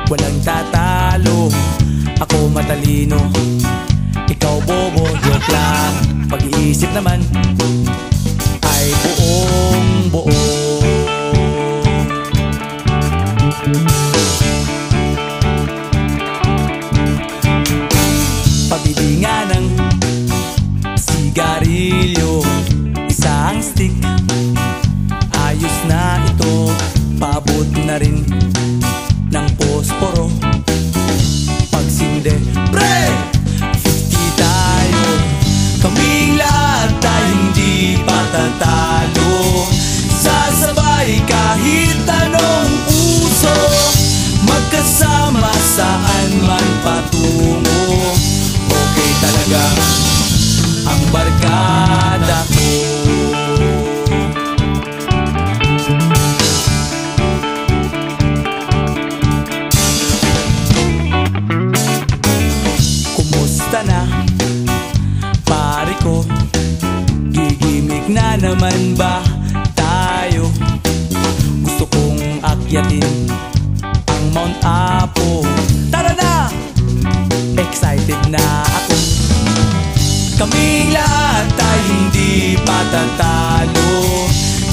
walang tatalo. Ako matalino, ikaw bobo, joke lang. Pag-iisip naman ay buong buo. Pabili nga ng sigarilyo, isang stick, ayos na ito. Paabot na rin ng posporo. Pagsinde, pre! 50 tayo, kaming lahat tayo hindi patatalo. Sasabay kahit anong uso, magkasama saan man patungo. Okay talaga ang barkada ko. Kumusta na, pare ko? Gigimik na naman ba tayo? Gusto kong akyatin ang Mount Apo. Tara na! Excited na ako. Kaming lahat tayo hindi patatalo.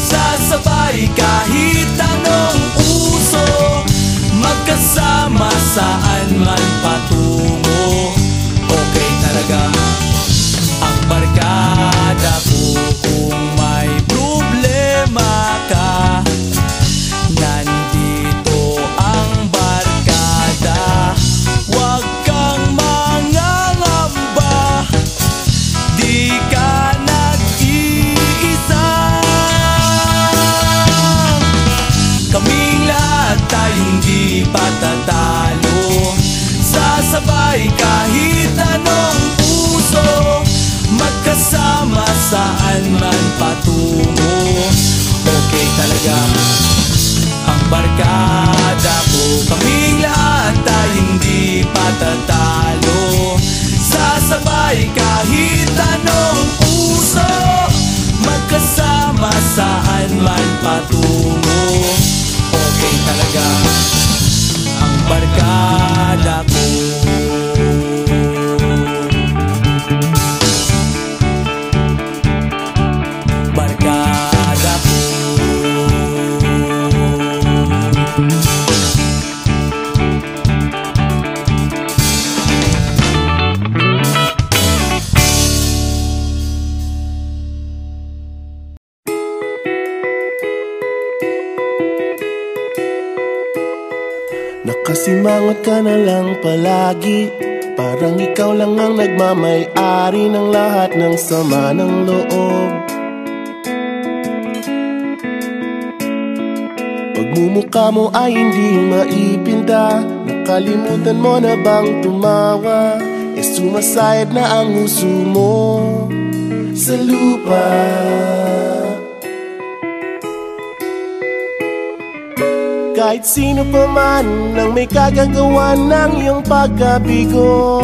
Sasabay kahit anong uso, magkasama saan man patungo. Okay talaga ang barkada ko. Kung may problema ka, nandito ang barkada. Huwag kang mangangamba, di ka nag-iisa. Kaming lahat tayo hindi patatalo. Sasabay kahit anong uso, magkasama saan man patungo. Okay talaga ang barkada ko. Kaming lahat tayo hindi patatalo. Sasabay kahit anong uso, magkasama saan man patungo. Okay talaga ang barkada ko. Barkada ko. Nakasimangot ka na lang palagi, parang ikaw lang ang nagmamay-ari ng lahat ng sama ng loob. Pagmumukha mo ay hindi maipinta, nakalimutan mo na bang tumawa? E sumasayad na ang huso mo sa lupa. Kahit sino pa man ang may kagagawa ng iyong pagkabigo,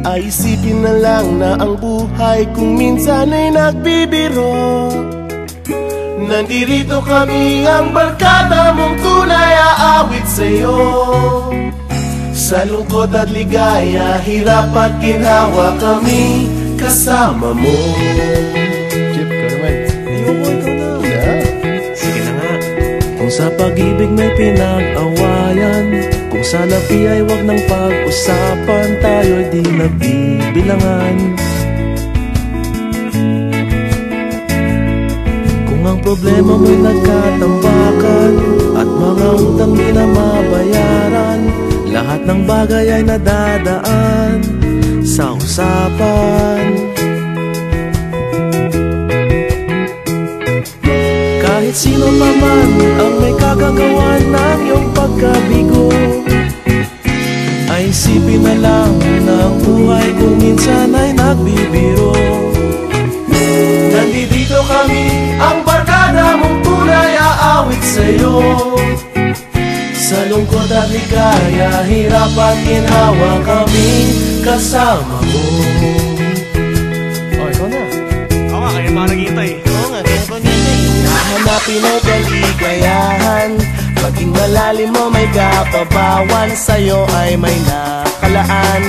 ay isipin na lang na ang buhay kung minsan ay nagbibiro. Nandirito kami, ang barkada mong tunay aawit sa'yo. Sa lungkot at ligaya, hirap at ginhawa, kami kasama mo. Chip, ka naman. Ikaw na. Sige na nga. Kung sa pag-ibig may pinag-awayan, kung sa labi ay wag nang pag-usapan, tayo'y di nagbibilangan. Kung ang problema mo'y nagkatambakan at mga utang di na mabayaran, lahat ng bagay ay nadadaan sa usapan. Kahit sino pa man ang may kagagawa ng iyong pagkabigo, ay isipin na lang na ang buhay kung minsan ay nagbibiro. Nandito kami, ang barkada mong tunay aawit sa'yo. Sa lungkot at ligaya, hirap at ginhawa, kami kasama mo. Oh, ikaw na. Oo nga, kaya pa naghihintay. Oo nga, kaya pa naghihintay. Hanapin ang kaligayahan, maging lalim mo may kababawan, sa'yo ay may nakalaan.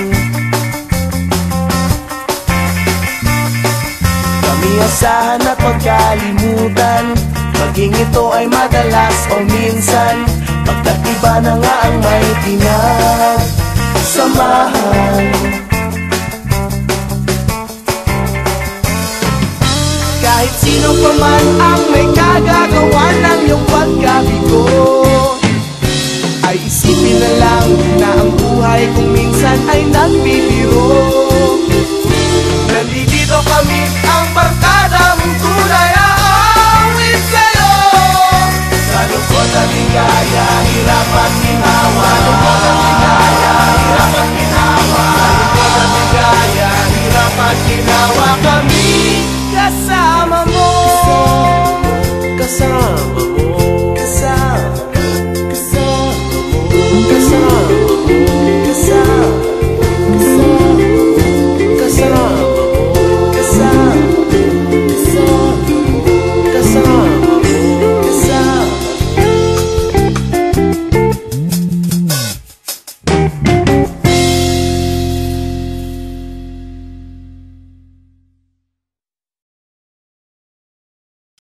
Kami asahan at pagkalimutan, maging ito ay madalas o minsan, pagkatiba na nga ang may pinagsamahan. Kahit sino pa man ang may kagagawa ng iyong pagkabigo, ay isipin na lang na ang buhay kung minsan ay nagbibiro. Nandito kami, ang barkada mong tunay, aawit sa'yo. Sa lungkot at ligaya, hirap at ginawa. Sa lungkot at ligaya, hirap at ginawa. Sa lungkot at ligaya, hirap at ginawa. Kami kasama mo, kasama